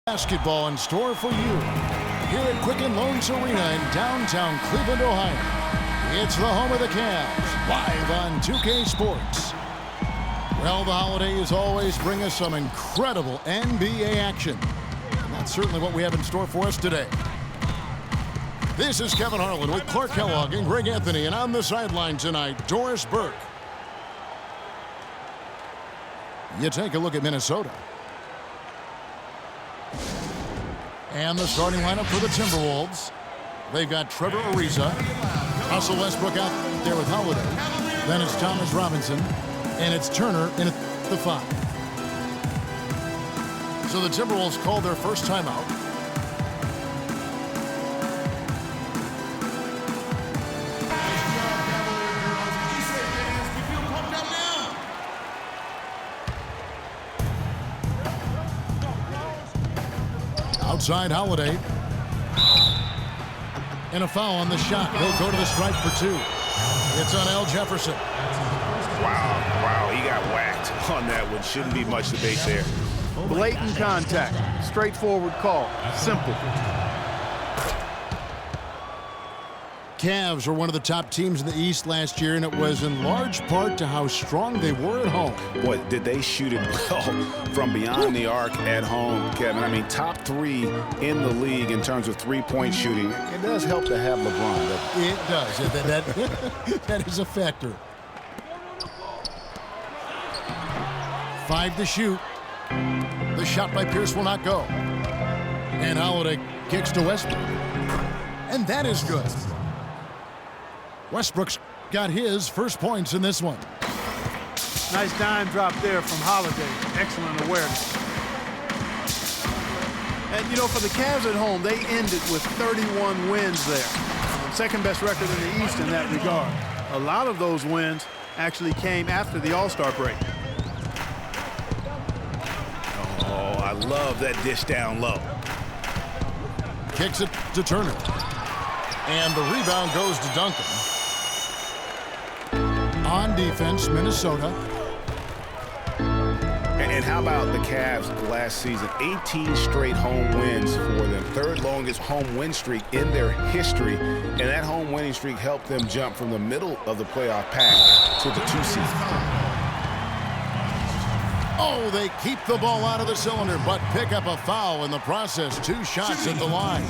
Basketball in store for you here at Quicken Loans Arena in downtown Cleveland, Ohio. It's the home of the Cavs, live on 2K Sports. Well, the holidays always bring us some incredible NBA action. And that's certainly what we have in store for us today. This is Kevin Harlan with Clark Kellogg and Greg Anthony, and on the sideline tonight, Doris Burke. You take a look at Minnesota. And the starting lineup for the Timberwolves. They've got Trevor Ariza, Russell Westbrook out there with Holiday. Then it's Thomas Robinson, and it's Turner in the 5. So the Timberwolves called their first timeout. Outside Holiday. And a foul on the shot. He'll go to the stripe for 2. It's on Al Jefferson. Wow, he got whacked on that one. Shouldn't be much debate there. Blatant contact. Straightforward call. Simple. Cavs were one of the top teams in the East last year, and it was in large part to how strong they were at home. Boy, did they shoot it well from beyond the arc at home, Kevin. I mean, top 3 in the league in terms of three-point shooting. It does help to have LeBron, doesn't it? It does. That is a factor. 5 to shoot. The shot by Pierce will not go. And Holiday kicks to Westbrook. And that is good. Westbrook's got his first points in this one. Nice dime drop there from Holiday. Excellent awareness. And, you know, for the Cavs at home, they ended with 31 wins there. Second best record in the East in that regard. A lot of those wins actually came after the All-Star break. Oh, I love that dish down low. Kicks it to Turner. And the rebound goes to Duncan. On defense, Minnesota. And how about the Cavs last season? 18 straight home wins for them. Third longest home win streak in their history. And that home winning streak helped them jump from the middle of the playoff pack to the 2 seed. Oh, they keep the ball out of the cylinder, but pick up a foul in the process. 2 shots at the line.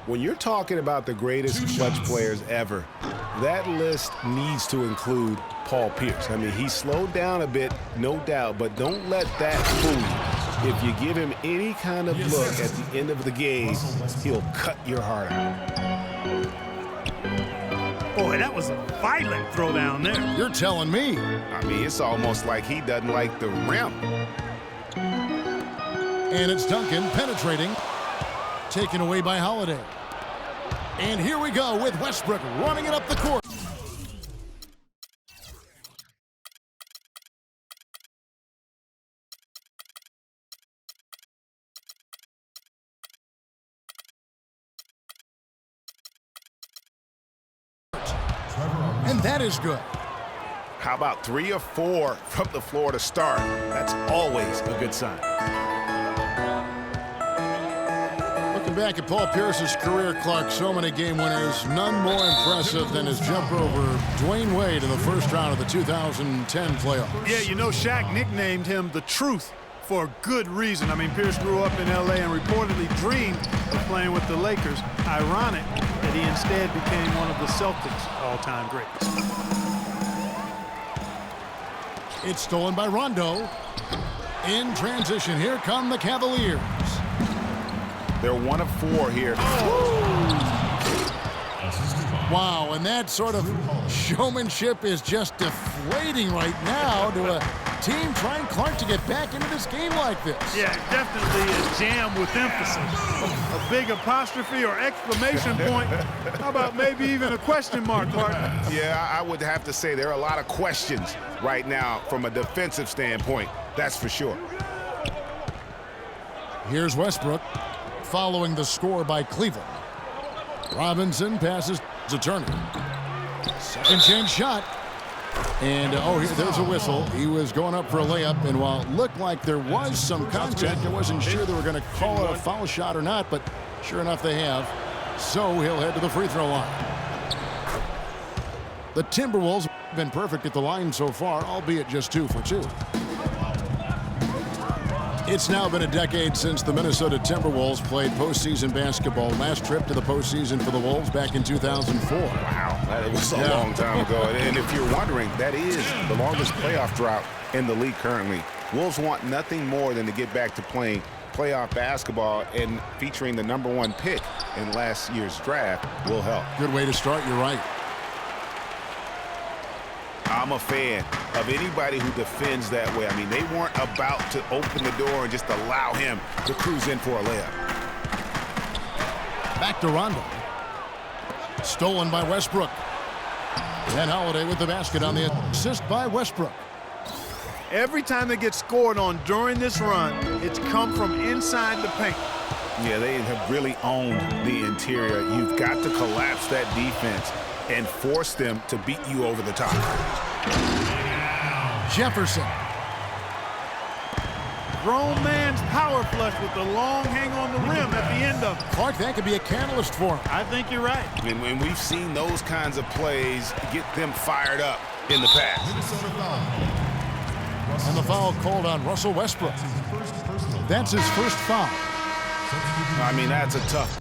When you're talking about the greatest clutch players ever, that list needs to include Paul Pierce. I mean, he slowed down a bit, no doubt, but don't let that fool you. If you give him any kind of look at the end of the game, he'll cut your heart out. Boy, that was a violent throw down there. You're telling me. I mean, it's almost like he doesn't like the rim. And it's Duncan penetrating. Taken away by Holiday. And here we go with Westbrook running it up the court. And that is good. How about 3 or 4 from the floor to start? That's always a good sign. Back at Paul Pierce's career, Clark, so many game winners, none more impressive than his jumper over Dwayne Wade in the first round of the 2010 playoffs. Yeah, you know, Shaq nicknamed him the Truth for a good reason. I mean, Pierce grew up in L.A. and reportedly dreamed of playing with the Lakers. Ironic that he instead became one of the Celtics' all-time greats. It's stolen by Rondo. In transition, here come the Cavaliers. They're 1 of 4 here. Wow, and that sort of showmanship is just deflating right now to a team trying, Clark, to get back into this game like this. Yeah, definitely a jam with emphasis. A big apostrophe or exclamation point. How about maybe even a question mark, Clark? Yeah, I would have to say there are a lot of questions right now from a defensive standpoint. That's for sure. Here's Westbrook following the score by Cleveland. Robinson passes to Turner. Second chance shot. And, there's a whistle. He was going up for a layup, and while it looked like there was some contact, I wasn't sure they were going to call it a foul shot or not, but sure enough they have. So he'll head to the free throw line. The Timberwolves have been perfect at the line so far, albeit just 2 for 2. It's now been a decade since the Minnesota Timberwolves played postseason basketball. Last trip to the postseason for the Wolves back in 2004. Wow, that was a long time ago. And if you're wondering, that is the longest playoff drought in the league currently. Wolves want nothing more than to get back to playing playoff basketball, and featuring the #1 pick in last year's draft will help. Good way to start, you're right. I'm a fan of anybody who defends that way. I mean, they weren't about to open the door and just allow him to cruise in for a layup. Back to Rondo. Stolen by Westbrook. And Holiday with the basket on the assist by Westbrook. Every time they get scored on during this run, it's come from inside the paint. Yeah, they have really owned the interior. You've got to collapse that defense and force them to beat you over the top. Jefferson. Grown man's power flush with the long hang on the rim at the end of it. Clark, that could be a catalyst for him. I think you're right. And when we've seen those kinds of plays get them fired up in the past. And the foul called on Russell Westbrook. That's his first foul. I mean, that's a tough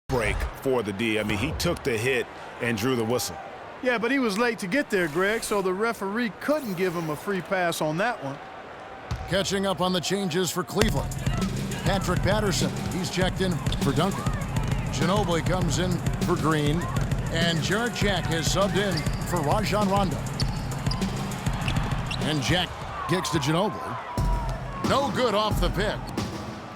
break for the D. I mean, he took the hit and drew the whistle. Yeah, but he was late to get there, Greg, so the referee couldn't give him a free pass on that one. Catching up on the changes for Cleveland. Patrick Patterson, he's checked in for Duncan. Ginobili comes in for Green. And Jared Jack has subbed in for Rajon Rondo. And Jack kicks to Ginobili. No good off the pick.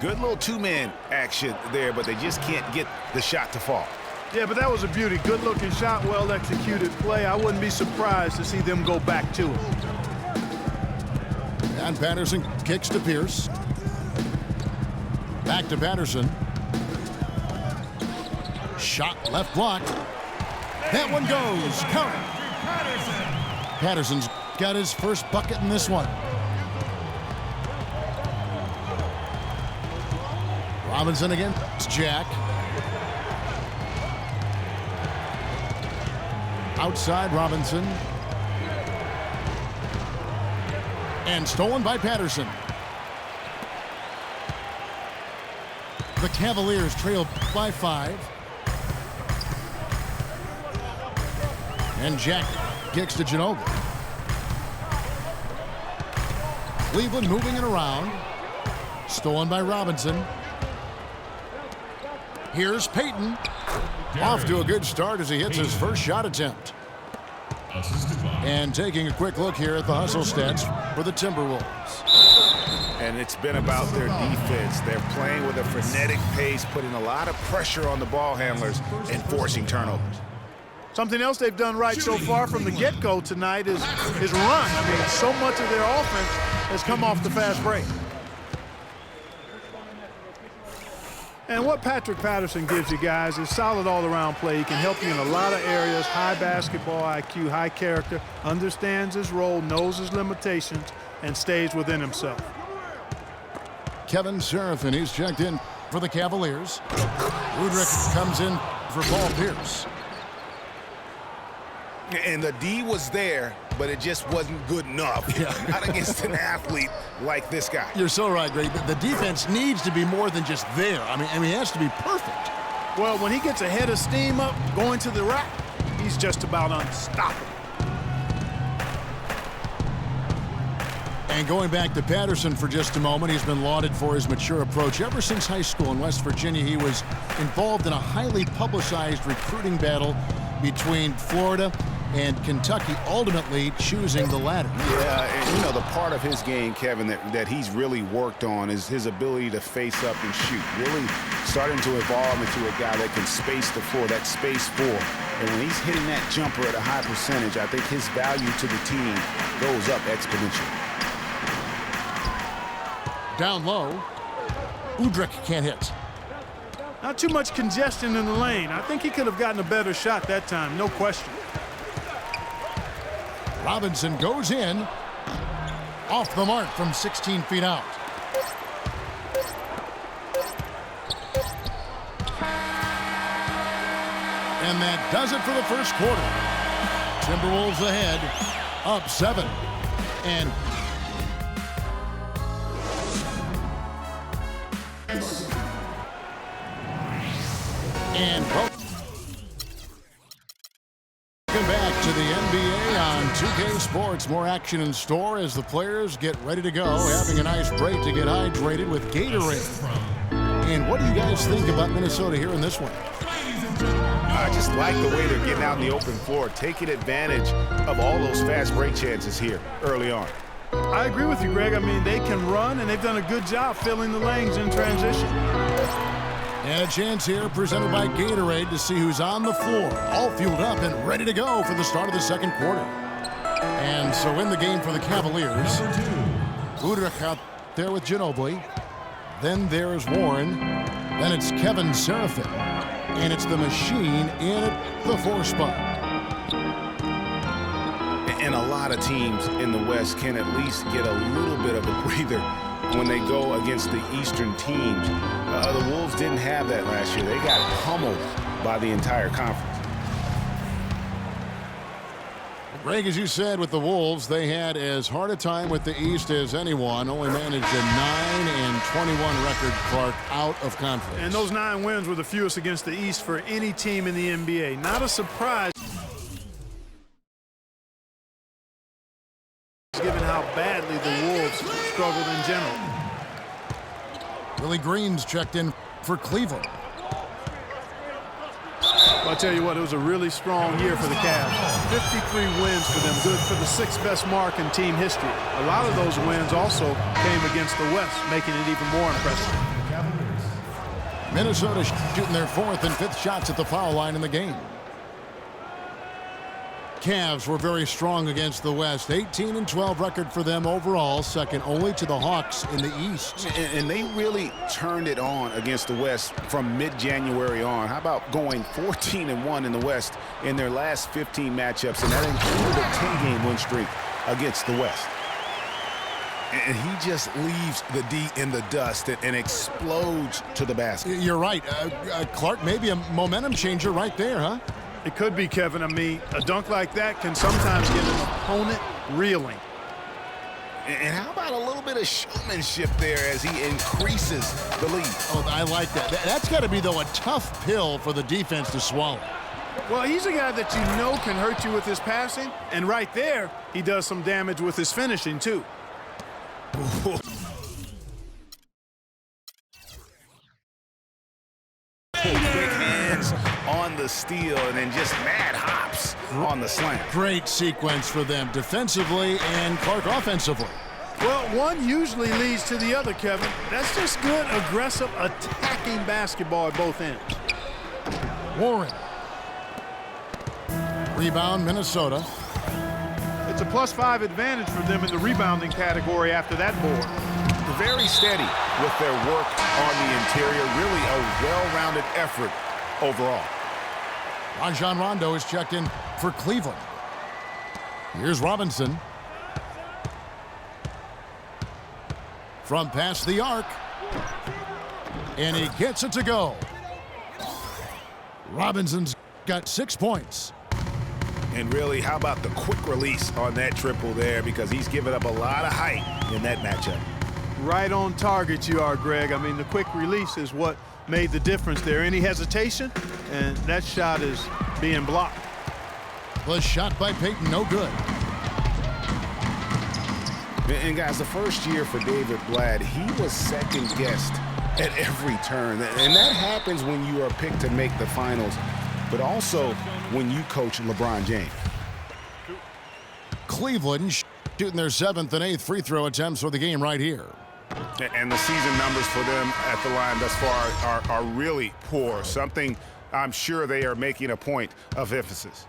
Good little two-man action there, but they just can't get the shot to fall. Yeah, but that was a beauty. Good-looking shot, well-executed play. I wouldn't be surprised to see them go back to it. And Patterson kicks to Pierce. Back to Patterson. Shot left block. That one goes. Count it. Patterson's got his first bucket in this one. Robinson against Jack. Outside Robinson. And stolen by Patterson. The Cavaliers trail by 5. And Jack kicks to Ginobili. Cleveland moving it around. Stolen by Robinson. Here's Payton. Off to a good start as he hits his first shot attempt. And taking a quick look here at the hustle stats for the Timberwolves. And it's been about their defense. They're playing with a frenetic pace, putting a lot of pressure on the ball handlers and forcing turnovers. Something else they've done right so far from the get-go tonight is run. I mean, so much of their offense has come off the fast break. And what Patrick Patterson gives you guys is solid all-around play. He can help you in a lot of areas. High basketball IQ, high character, understands his role, knows his limitations, and stays within himself. Kevin Seraphin, he's checked in for the Cavaliers. Udrich comes in for Paul Pierce. And the D was there, but it just wasn't good enough. Yeah. Not against an athlete like this guy. You're so right, Greg. The defense needs to be more than just there. I mean, he has to be perfect. Well, when he gets a head of steam up going to the rack, he's just about unstoppable. And going back to Patterson for just a moment, he's been lauded for his mature approach. Ever since high school in West Virginia, he was involved in a highly publicized recruiting battle between Florida and Kentucky, ultimately choosing the latter. Yeah, and the part of his game, Kevin, that he's really worked on is his ability to face up and shoot. Really starting to evolve into a guy that can space the floor, that space 4. And when he's hitting that jumper at a high percentage, I think his value to the team goes up exponentially. Down low, Udrich can't hit. Not too much congestion in the lane. I think he could have gotten a better shot that time, no question. Robinson goes in. Off the mark from 16 feet out. And that does it for the first quarter. Timberwolves ahead, up 7. Welcome back to the NBA on 2K Sports. More action in store as the players get ready to go, having a nice break to get hydrated with Gatorade. And what do you guys think about Minnesota here in this one? I just like the way they're getting out in the open floor, taking advantage of all those fast break chances here early on. I agree with you, Greg. I mean, they can run, and they've done a good job filling the lanes in transition. And a chance here presented by Gatorade to see who's on the floor, all fueled up and ready to go for the start of the second quarter. And so in the game for the Cavaliers, Udrich out there with Ginobili. Then there's Warren. Then it's Kevin Seraphin. And it's the machine in at the 4 spot. And a lot of teams in the West can at least get a little bit of a breather when they go against the Eastern teams. The Wolves didn't have that last year. They got pummeled by the entire conference. Greg, as you said, with the Wolves, they had as hard a time with the East as anyone. Only managed a 9-21 record, Clark, out of conference. And those 9 wins were the fewest against the East for any team in the NBA. Not a surprise, given how badly the Wolves struggled in general. Willie Green's checked in for Cleveland. Well, I'll tell you what, it was a really strong year for the Cavs. 53 wins for them, good for the 6th best mark in team history. A lot of those wins also came against the West, making it even more impressive. Minnesota shooting their 4th and 5th shots at the foul line in the game. Cavs were very strong against the West. 18-12 record for them overall, second only to the Hawks in the East. And they really turned it on against the West from mid-January on. How about going 14-1 in the West in their last 15 matchups, and that included a 10-game win streak against the West. And he just leaves the D in the dust and explodes to the basket. You're right. Clark, maybe a momentum changer right there, huh? It could be, Kevin. I mean, a dunk like that can sometimes get an opponent reeling. And how about a little bit of showmanship there as he increases the lead? Oh, I like that. That's got to be, though, a tough pill for the defense to swallow. Well, he's a guy that you know can hurt you with his passing, and right there, he does some damage with his finishing, too. Quick hands on the steal and then just mad hops on the slant. Great sequence for them defensively and Clark offensively. Well, one usually leads to the other, Kevin. That's just good, aggressive, attacking basketball at both ends. Warren. Rebound, Minnesota. It's a +5 advantage for them in the rebounding category after that board. Very steady with their work on the interior. Really a well-rounded effort overall. Rajon Rondo is checked in for Cleveland. Here's Robinson. From past the arc. And he gets it to go. Robinson's got 6 points. And really, how about the quick release on that triple there, because he's given up a lot of height in that matchup. Right on target you are, Greg. I mean, the quick release is what made the difference there. Any hesitation, and that shot is being blocked. The shot by Payton, no good. And guys, the first year for David Blatt, he was second-guessed at every turn. And that happens when you are picked to make the finals, but also when you coach LeBron James. Cleveland shooting their 7th and 8th free throw attempts for the game right here. And the season numbers for them at the line thus far are really poor, something I'm sure they are making a point of emphasis.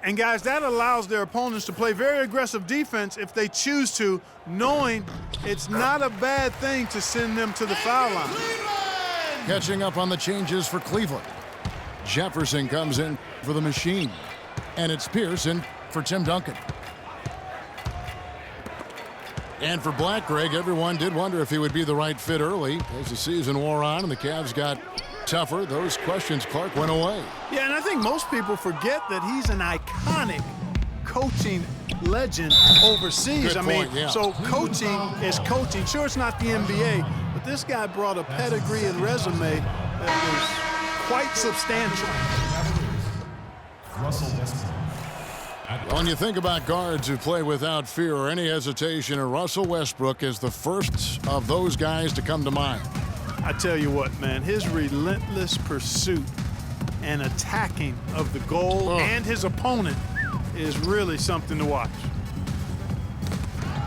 And guys, that allows their opponents to play very aggressive defense if they choose to, knowing it's not a bad thing to send them to the foul line. Catching up on the changes for Cleveland. Jefferson comes in for the machine. And it's Pierce in for Tim Duncan. And for Black, Greg, everyone did wonder if he would be the right fit early. As the season wore on and the Cavs got tougher, those questions, Clark, went away. Yeah, and I think most people forget that he's an iconic coaching legend overseas. Good point, yeah. So coaching is coaching. Sure, it's not the NBA, but this guy brought a pedigree and resume that was quite substantial. Russell Westbrook. When you think about guards who play without fear or any hesitation, and Russell Westbrook is the first of those guys to come to mind. I tell you what, man, his relentless pursuit and attacking of the goal and his opponent is really something to watch.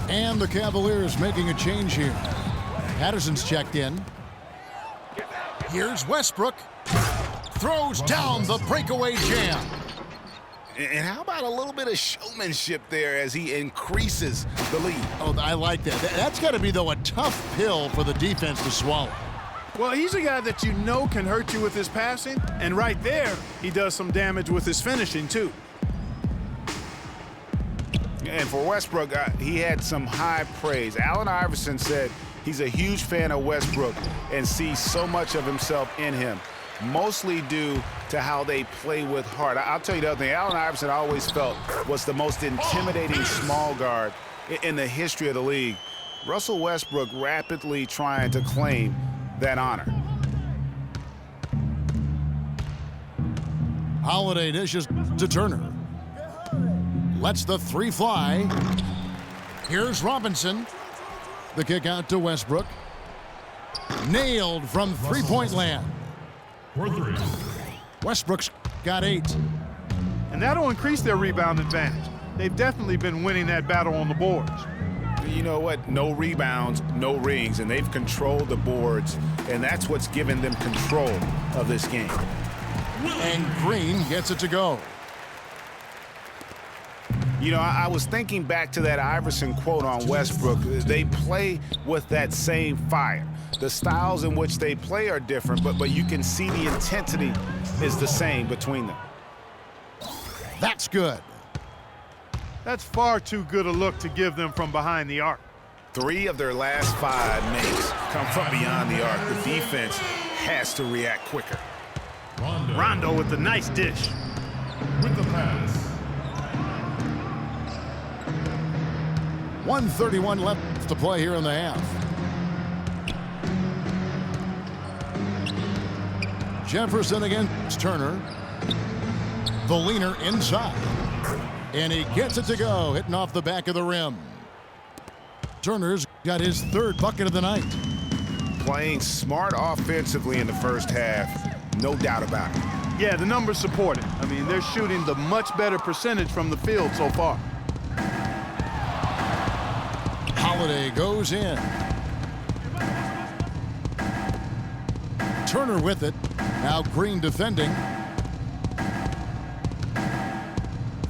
And the Cavaliers making a change here. Patterson's checked in. Here's Westbrook. Throws down the breakaway jam. And how about a little bit of showmanship there as he increases the lead? Oh, I like that. That's got to be, though, a tough pill for the defense to swallow. Well, he's a guy that you know can hurt you with his passing, and right there, he does some damage with his finishing, too. And for Westbrook, he had some high praise. Allen Iverson said he's a huge fan of Westbrook and sees so much of himself in him, mostly due to how they play with heart. I'll tell you the other thing, Allen Iverson always felt was the most intimidating small guard in the history of the league. Russell Westbrook rapidly trying to claim that honor. Holiday dishes to Turner. Lets the three fly. Here's Robinson. The kick out to Westbrook. Nailed from three-point land. Westbrook's got 8. And that'll increase their rebound advantage. They've definitely been winning that battle on the boards. You know what? No rebounds, no rings, and they've controlled the boards, and that's what's given them control of this game. And Green gets it to go. You know, I was thinking back to that Iverson quote on Westbrook. They play with that same fire. The styles in which they play are different, but you can see the intensity is the same between them. That's good. That's far too good a look to give them from behind the arc. 3 of their last 5 makes come from beyond the arc. The defense has to react quicker. Rondo with the nice dish. With the pass. 1:31 left to play here in the half. Jefferson against Turner. The leaner inside. And he gets it to go, hitting off the back of the rim. Turner's got his 3rd bucket of the night. Playing smart offensively in the first half, no doubt about it. Yeah, the numbers support it. I mean, they're shooting the much better percentage from the field so far. Holiday goes in. Turner with it. Now Green defending.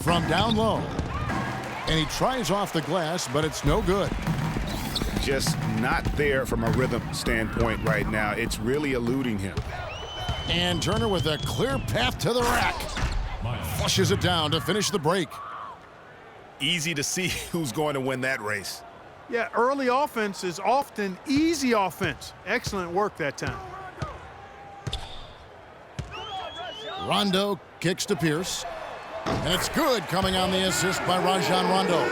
From down low. And he tries off the glass, but it's no good. Just not there from a rhythm standpoint right now. It's really eluding him. And Turner with a clear path to the rack. Flushes it down to finish the break. Easy to see who's going to win that race. Yeah, early offense is often easy offense. Excellent work that time. Rondo kicks to Pierce. And it's good, coming on the assist by Rajon Rondo.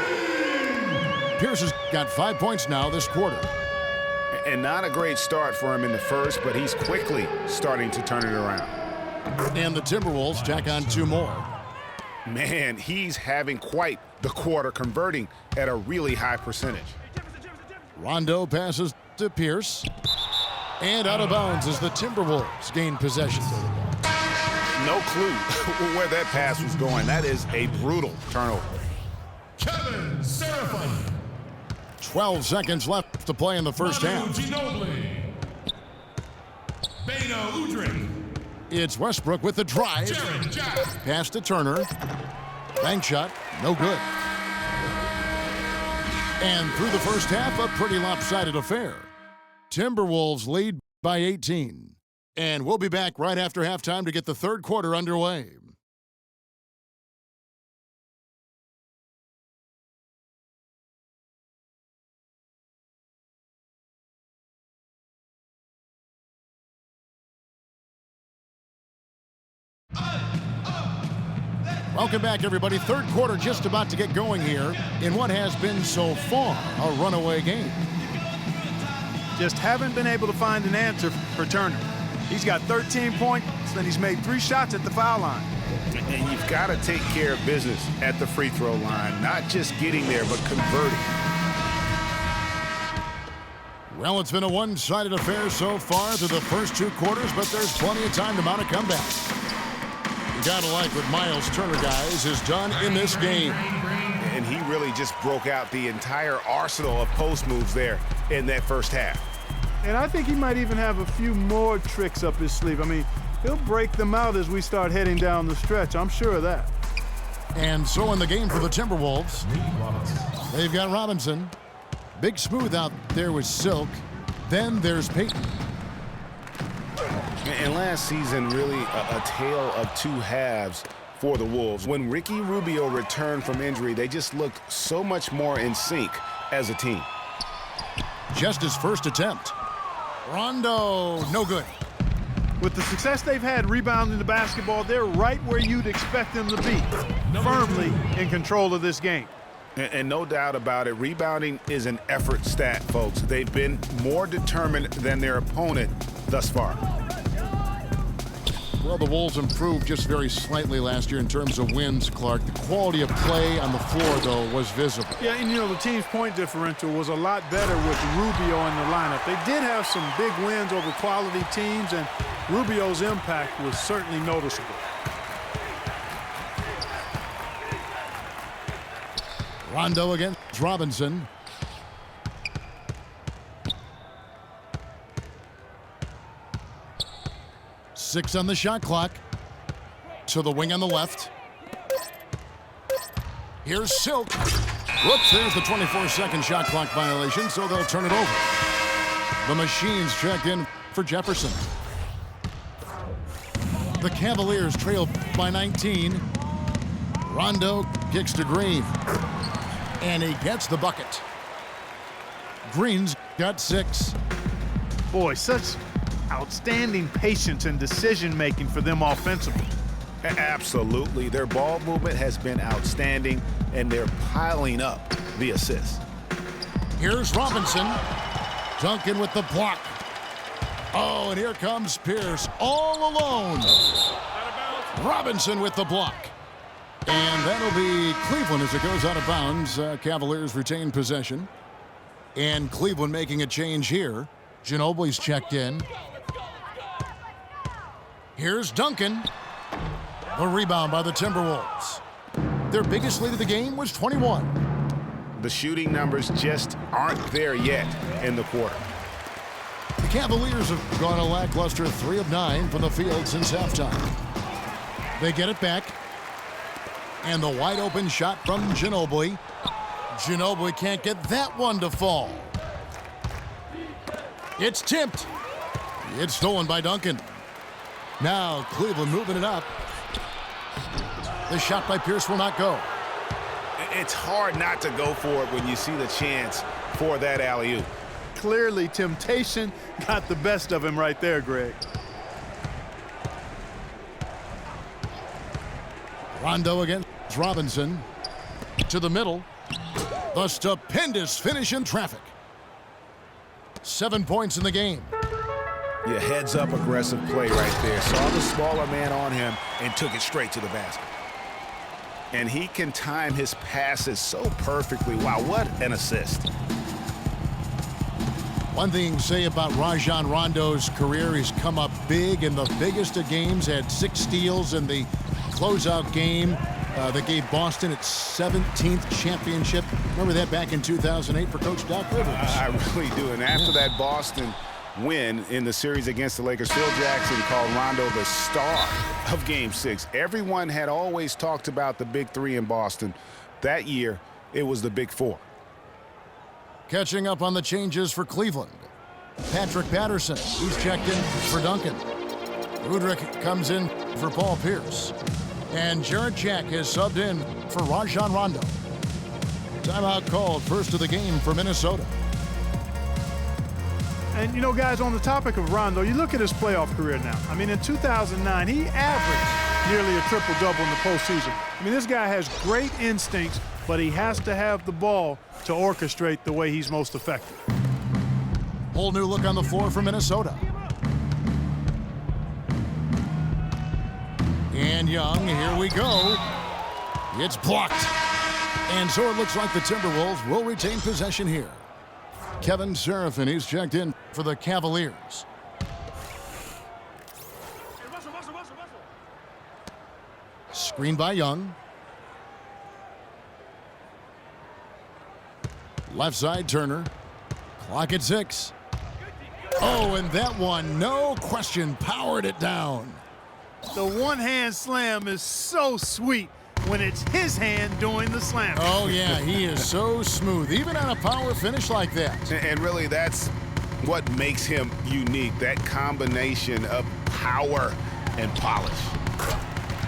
Pierce has got 5 points now this quarter. And not a great start for him in the first, but he's quickly starting to turn it around. And the Timberwolves tack on 2 more. Man, he's having quite the quarter, converting at a really high percentage. Rondo passes to Pierce. And out of bounds as the Timberwolves gain possession. No clue where that pass was going. That is a brutal turnover. Kevin Seraphin. 12 seconds left to play in the first half. Beno Udrih. It's Westbrook with the drive. Pass to Turner. Bank shot, no good. And through the first half, a pretty lopsided affair. Timberwolves lead by 18. And we'll be back right after halftime to get the third quarter underway. Welcome back, everybody. Third quarter just about to get going here in what has been so far a runaway game. Just haven't been able to find an answer for Turner. He's got 13 points, and he's made 3 shots at the foul line. And you've got to take care of business at the free throw line, not just getting there, but converting. Well, it's been a one-sided affair so far through the first 2 quarters, but there's plenty of time to mount a comeback. You gotta like what Miles Turner, guys, has done in this game. And he really just broke out the entire arsenal of post moves there in that first half. And I think he might even have a few more tricks up his sleeve. I mean, he'll break them out as we start heading down the stretch. I'm sure of that. And so in the game for the Timberwolves, they've got Robinson. Big Smooth out there with Silk. Then there's Peyton. And last season, really a tale of 2 halves for the Wolves. When Ricky Rubio returned from injury, they just looked so much more in sync as a team. Just his first attempt. Rondo, no good. With the success they've had rebounding the basketball, they're right where you'd expect them to be, firmly in control of this game. And no doubt about it, rebounding is an effort stat, folks. They've been more determined than their opponent thus far. Well, the Wolves improved just very slightly last year in terms of wins, Clark. The quality of play on the floor, though, was visible. Yeah, and the team's point differential was a lot better with Rubio in the lineup. They did have some big wins over quality teams, and Rubio's impact was certainly noticeable. Rondo against Robinson. Six on the shot clock. To the wing on the left. Here's Silk. Whoops, there's the 24-second shot clock violation, so they'll turn it over. The Machines checked in for Jefferson. The Cavaliers trail by 19. Rondo kicks to Green. And he gets the bucket. Green's got 6. Boy, such outstanding patience and decision-making for them offensively. Absolutely. Their ball movement has been outstanding, and they're piling up the assists. Here's Robinson. Duncan with the block. Oh, and here comes Pierce all alone. Robinson with the block. And that'll be Cleveland as it goes out of bounds. Cavaliers retain possession. And Cleveland making a change here. Ginobili's checked in. Here's Duncan. The rebound by the Timberwolves. Their biggest lead of the game was 21. The shooting numbers just aren't there yet in the quarter. The Cavaliers have gone a lackluster 3 of 9 from the field since halftime. They get it back. And the wide open shot from Ginobili. Ginobili can't get that one to fall. It's tipped. It's stolen by Duncan. Now Cleveland moving it up. The shot by Pierce will not go. It's hard not to go for it when you see the chance for that alley-oop. Clearly, temptation got the best of him right there, Greg. Rondo against Robinson. To the middle. The stupendous finish in traffic. 7 points in the game. Yeah, heads-up aggressive play right there. Saw the smaller man on him and took it straight to the basket. And he can time his passes so perfectly. Wow, what an assist. One thing to say about Rajon Rondo's career, he's come up big in the biggest of games, had 6 steals in the closeout game that gave Boston its 17th championship. Remember that back in 2008 for Coach Doc Rivers? I really do. And after that Boston win in the series against the Lakers, Phil Jackson called Rondo the star of Game 6. Everyone had always talked about the Big 3 in Boston. That year, it was the Big 4. Catching up on the changes for Cleveland. Patrick Patterson, he's checked in for Duncan. Udrih comes in for Paul Pierce. And Jarrett Jack is subbed in for Rajon Rondo. Timeout called, first of the game for Minnesota. And, you know, guys, on the topic of Rondo, you look at his playoff career now. I mean, in 2009, he averaged nearly a triple-double in the postseason. I mean, this guy has great instincts, but he has to have the ball to orchestrate the way he's most effective. Whole new look on the floor for Minnesota. And Young, here we go. It's blocked. And so it looks like the Timberwolves will retain possession here. Kevin Seraphin, he's checked in for the Cavaliers. Screen by Young. Left side, Turner. Clock at 6. Oh, and that one, no question, powered it down. The one-hand slam is so sweet when it's his hand doing the slam. Oh, yeah, he is so smooth, even on a power finish like that. And really, that's what makes him unique, that combination of power and polish.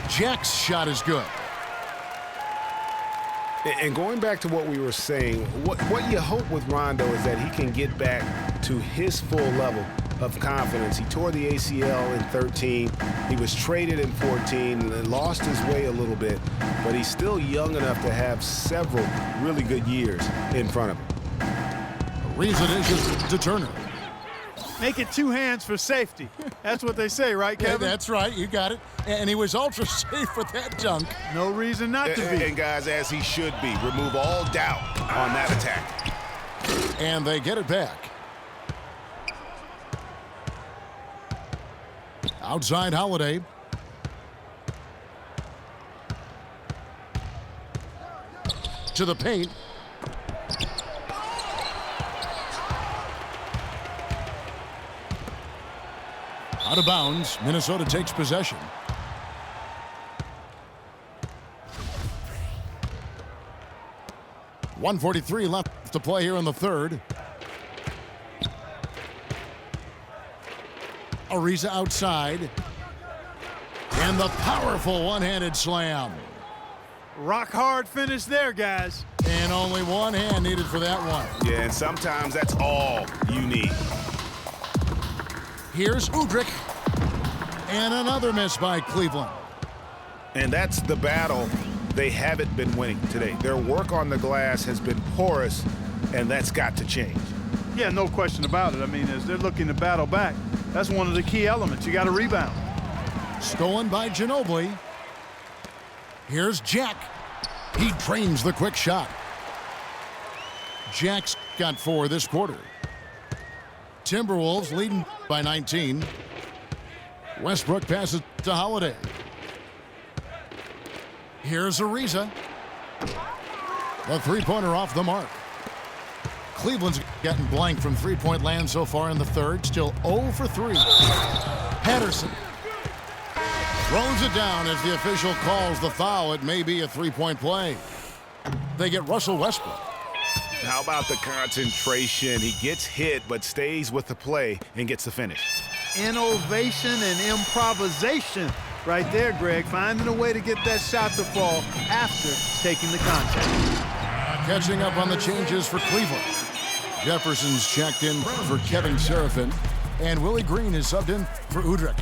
Jack's shot is good. And going back to what we were saying, what you hope with Rondo is that he can get back to his full level of confidence. He tore the ACL in 13. He was traded in 14 and lost his way a little bit, but he's still young enough to have several really good years in front of him. Reason is to Turner. Make it two hands for safety. That's what they say, right, Kevin? Yeah, that's right. You got it. And he was ultra safe with that dunk. No reason not to be. And guys, as he should be, remove all doubt on that attack. And they get it back. Outside Holiday. To the paint. Out of bounds. Minnesota takes possession. .143 left to play here in the third. Ariza outside. And the powerful one-handed slam. Rock hard finish there, guys. And only one hand needed for that one. Yeah, and sometimes that's all you need. Here's Udrih. And another miss by Cleveland. And that's the battle they haven't been winning today. Their work on the glass has been porous, and that's got to change. Yeah, no question about it. I mean, as they're looking to battle back, that's one of the key elements. You got to rebound. Stolen by Ginobili. Here's Jack. He drains the quick shot. Jack's got 4 this quarter. Timberwolves leading by 19. Westbrook passes to Holiday. Here's Ariza. The three-pointer off the mark. Cleveland's gotten blank from three-point land so far in the third. Still 0 for 3. Patterson throws it down as the official calls the foul. It may be a three-point play. They get Russell Westbrook. How about the concentration? He gets hit but stays with the play and gets the finish. Innovation and improvisation right there, Greg. Finding a way to get that shot to fall after taking the contact. Catching up on the changes for Cleveland. Jefferson's checked in for Kevin Seraphin. And Willie Green is subbed in for Udrih.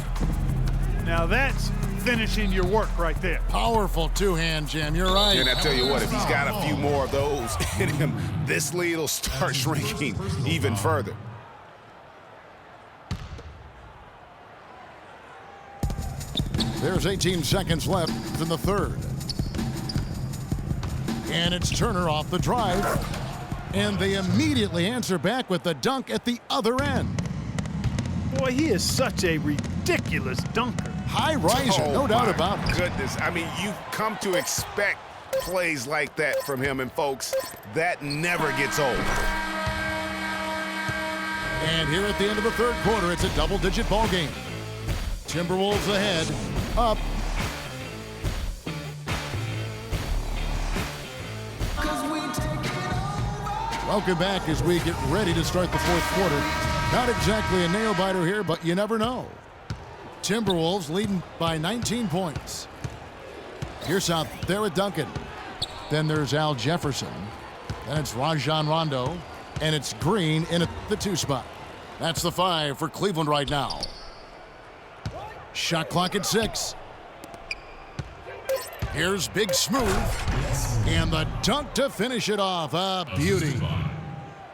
Now that's finishing your work right there. Powerful two-hand jam. You're right. And I tell you what, if he's got a few more of those in him, this lead will start shrinking even further. There's 18 seconds left in the third. And it's Turner off the drive. And they immediately answer back with the dunk at the other end. Boy, he is such a ridiculous dunker. High riser, no doubt about it. Goodness, I mean, you've come to expect plays like that from him, and folks, that never gets old. And here at the end of the third quarter, it's a double-digit ball game. Timberwolves ahead, up. Welcome back as we get ready to start the fourth quarter. Not exactly a nail-biter here, but you never know. Timberwolves leading by 19 points. Pierce out there with Duncan. Then there's Al Jefferson. Then it's Rajon Rondo. And it's Green in at the 2 spot. That's the 5 for Cleveland right now. Shot clock at 6. Here's Big Smooth. And the dunk to finish it off. A beauty.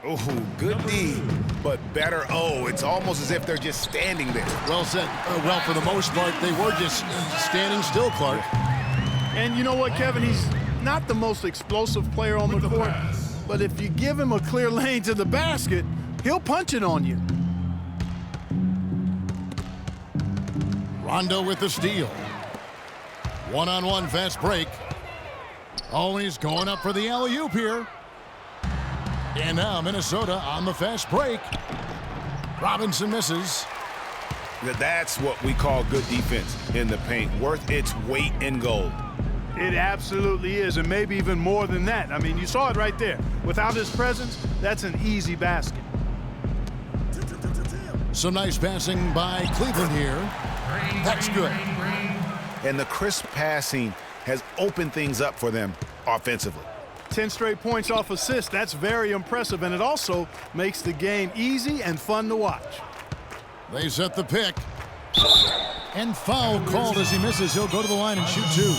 Oh, good D, but better O. It's almost as if they're just standing there. Well said. Well, for the most part, they were just standing still, Clark. And you know what, Kevin? He's not the most explosive player on the court, but if you give him a clear lane to the basket, he'll punch it on you. Rondo with the steal. One-on-one fast break. Oh, he's going up for the alley-oop here. And now Minnesota on the fast break. Robinson misses. That's what we call good defense in the paint, worth its weight in gold. It absolutely is, and maybe even more than that. I mean, you saw it right there. Without his presence, that's an easy basket. Some nice passing by Cleveland here. That's good. And the crisp passing has opened things up for them offensively. 10 straight points off assists. That's very impressive, and it also makes the game easy and fun to watch. They set the pick. And foul called as he misses. He'll go to the line and shoot 2.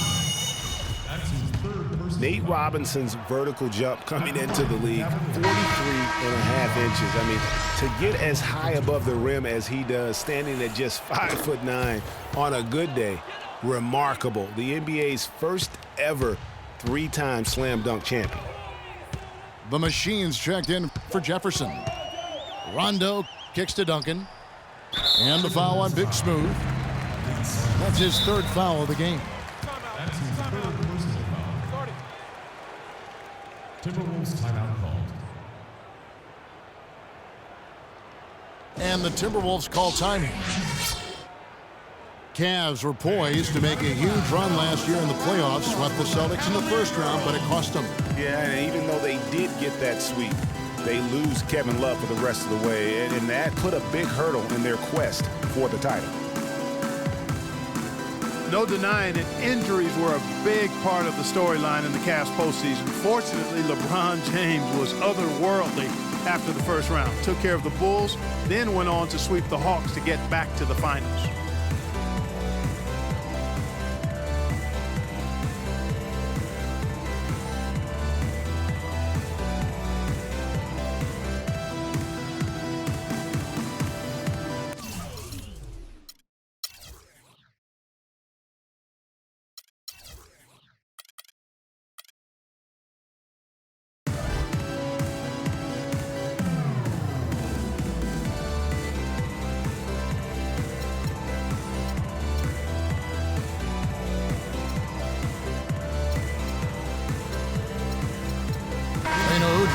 Nate Robinson's vertical jump coming into the league, 43.5 inches. I mean, to get as high above the rim as he does, standing at just 5'9" on a good day, remarkable. The NBA's first ever 3-time slam dunk champion. The Machines checked in for Jefferson. Rondo kicks to Duncan. And the foul on Big Smooth. That's his 3rd foul of the game. That's his 3rd personal foul. Timberwolves timeout called. And the Timberwolves call time here. Cavs were poised to make a huge run last year in the playoffs, swept the Celtics in the 1st round, but it cost them. Yeah, and even though they did get that sweep, they lose Kevin Love for the rest of the way, and that put a big hurdle in their quest for the title. No denying it, injuries were a big part of the storyline in the Cavs postseason. Fortunately, LeBron James was otherworldly after the 1st round. Took care of the Bulls, then went on to sweep the Hawks to get back to the finals.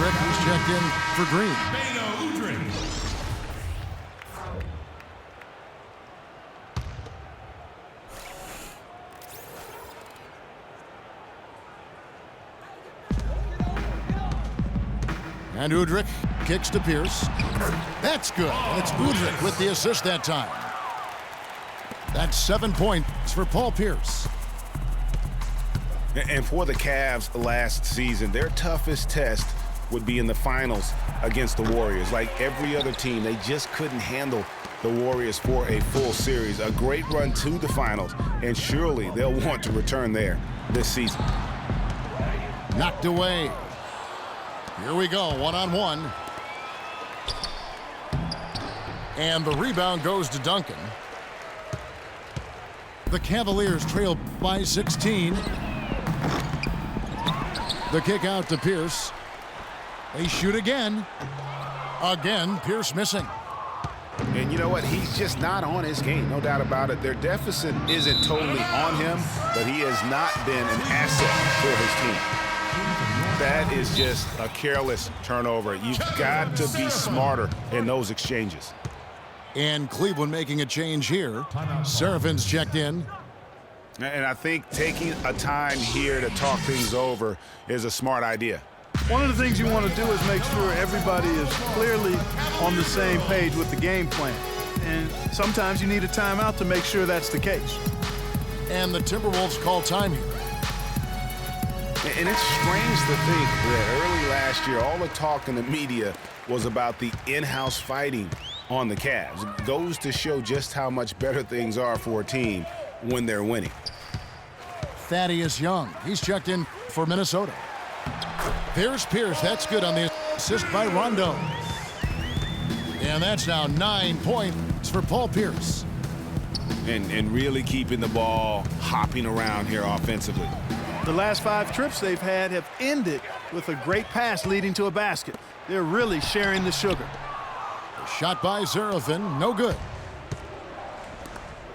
He's checked in for Green. And Udrih kicks to Pierce. That's good. And it's Udrih with the assist that time. That's 7 points for Paul Pierce. And for the Cavs last season, their toughest test would be in the finals against the Warriors. Like every other team, they just couldn't handle the Warriors for a full series. A great run to the finals, and surely they'll want to return there this season. Knocked away. Here we go, one-on-one. And the rebound goes to Duncan. The Cavaliers trail by 16. The kick out to Pierce. They shoot again. Again, Pierce missing. And you know what? He's just not on his game, no doubt about it. Their deficit isn't totally on him, but he has not been an asset for his team. That is just a careless turnover. You've got to be smarter in those exchanges. And Cleveland making a change here. Serafin's checked in. And I think taking a time here to talk things over is a smart idea. One of the things you want to do is make sure everybody is clearly on the same page with the game plan. and sometimes you need a timeout to make sure that's the case. And the Timberwolves call time here. And it's strange to think that early last year, all the talk in the media was about the in-house fighting on the Cavs. It goes to show just how much better things are for a team when they're winning. Thaddeus Young, he's checked in for Minnesota. There's Pierce, that's good on the assist by Rondo. And that's now 9 points for Paul Pierce. And really keeping the ball hopping around here offensively. The last 5 trips they've had have ended with a great pass leading to a basket. They're really sharing the sugar. Shot by Zarafin, no good.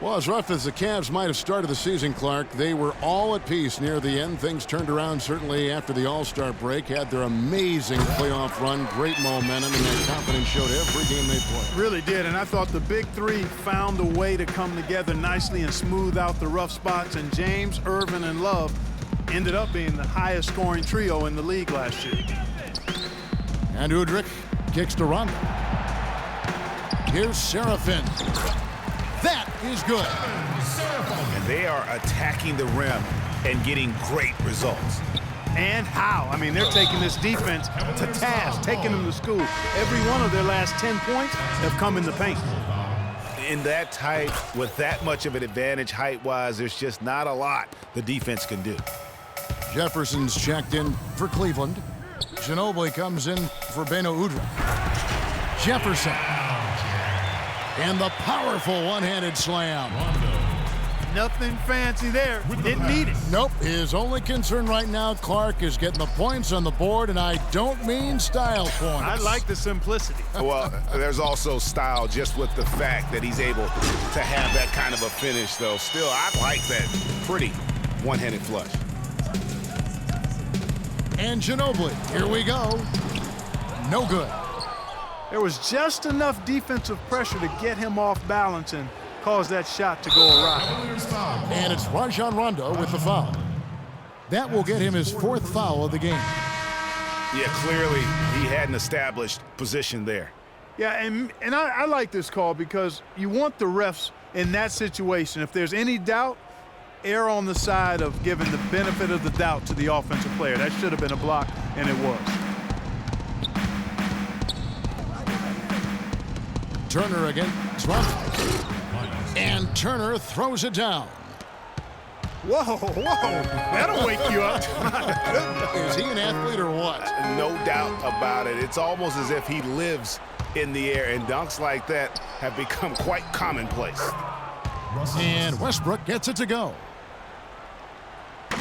Well, as rough as the Cavs might have started the season, Clark, they were all at peace near the end. Things turned around certainly after the All-Star break, had their amazing playoff run, great momentum, and that confidence showed every game they played. Really did, and I thought the big three found a way to come together nicely and smooth out the rough spots, and James, Irvin, and Love ended up being the highest scoring trio in the league last year. And Udrich kicks to Rondo. Here's Serafin. That is good. And they are attacking the rim and getting great results. And how? I mean, they're taking this defense to task, taking them to school. Every one of their last 10 points have come in the paint. In that tight, with that much of an advantage height-wise, there's just not a lot the defense can do. Jefferson's checked in for Cleveland. Ginobili comes in for Beno Udrich. Jefferson. And the powerful one-handed slam. Nothing fancy there. Didn't need it. Nope. His only concern right now, Clark, is getting the points on the board, and I don't mean style points. I like the simplicity. Well, there's also style just with the fact that he's able to have that kind of a finish, though. Still, I like that pretty one-handed flush. And Ginobili, here we go. No good. There was just enough defensive pressure to get him off balance and cause that shot to go awry. And it's Rajon Rondo with the foul. That will get him his 4th foul of the game. Yeah, clearly he had an established position there. Yeah, and I like this call because you want the refs in that situation. If there's any doubt, err on the side of giving the benefit of the doubt to the offensive player. That should have been a block, and it was. Turner against Rondo. And Turner throws it down. Whoa, that'll wake you up. Is he an athlete or what? No doubt about it. It's almost as if he lives in the air, and dunks like that have become quite commonplace. And Westbrook gets it to go.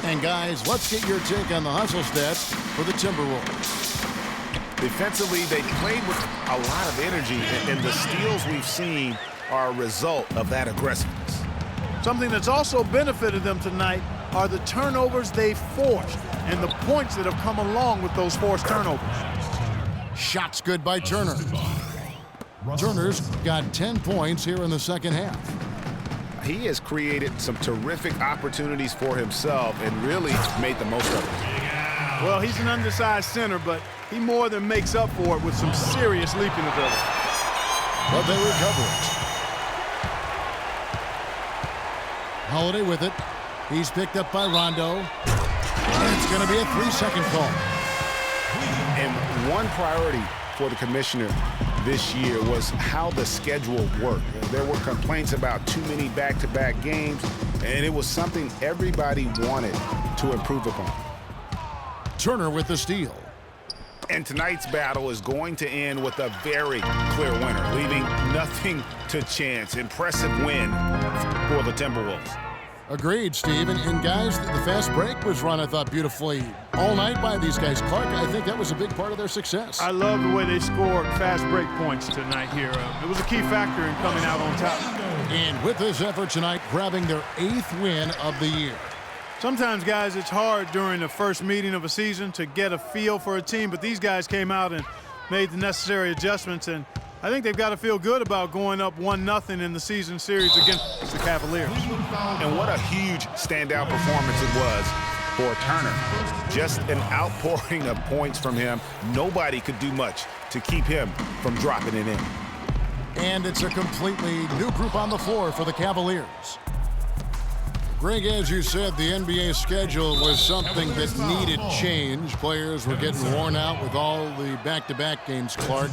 And guys, let's get your take on the hustle stats for the Timberwolves. Defensively, they played with a lot of energy, and the steals we've seen are a result of that aggressiveness. Something that's also benefited them tonight are the turnovers they forced and the points that have come along with those forced turnovers. Shots good by Turner. Turner's got 10 points here in the second half. He has created some terrific opportunities for himself and really made the most of it. Well, he's an undersized center, but he more than makes up for it with some serious leaping ability. But they recover it. Holiday with it. He's picked up by Rondo. And it's going to be a 3-second call. And one priority for the commissioner this year was how the schedule worked. There were complaints about too many back-to-back games, and it was something everybody wanted to improve upon. Turner with the steal. And tonight's battle is going to end with a very clear winner, leaving nothing to chance. Impressive win for the Timberwolves. Agreed, Steve. And guys, the fast break was run, I thought, beautifully all night by these guys. Clark, I think that was a big part of their success. I love the way they scored fast break points tonight here. It was a key factor in coming out on top. And with this effort tonight, grabbing their 8th win of the year. Sometimes, guys, it's hard during the first meeting of a season to get a feel for a team, but these guys came out and made the necessary adjustments, and I think they've got to feel good about going up 1-0 in the season series against the Cavaliers. And what a huge standout performance it was for Turner. Just an outpouring of points from him. Nobody could do much to keep him from dropping it in. And it's a completely new group on the floor for the Cavaliers. Greg, as you said, the NBA schedule was something that needed change. Players were getting worn out with all the back-to-back games, Clark.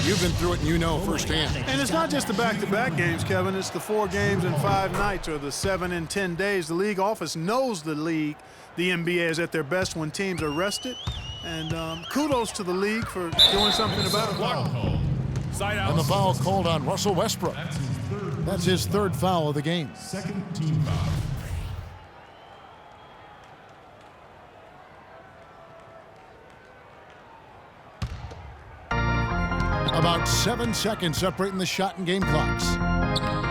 You've been through it and you know firsthand. And it's not just the back-to-back games, Kevin. It's the 4 games in 5 nights or the 7 in 10 days. The league office knows the NBA is at their best when teams are rested. And kudos to the league for doing something about it. And the foul called on Russell Westbrook. That's his 3rd foul of the game. Second team foul. About 7 seconds separating the shot and game clocks.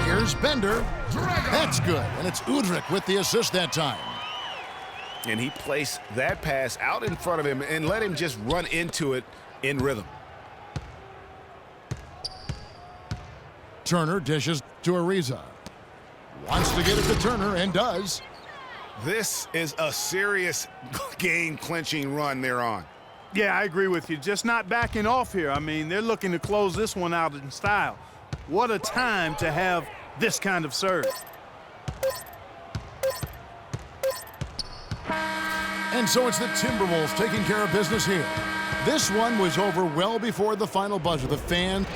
Here's Bender. That's good. And it's Udrih with the assist that time. And he placed that pass out in front of him and let him just run into it in rhythm. Turner dishes to Ariza. Wants to get it to Turner and does. This is a serious game-clinching run they're on. Yeah, I agree with you. Just not backing off here. I mean, they're looking to close this one out in style. What a time to have this kind of serve. And so it's the Timberwolves taking care of business here. This one was over well before the final buzzer. The fans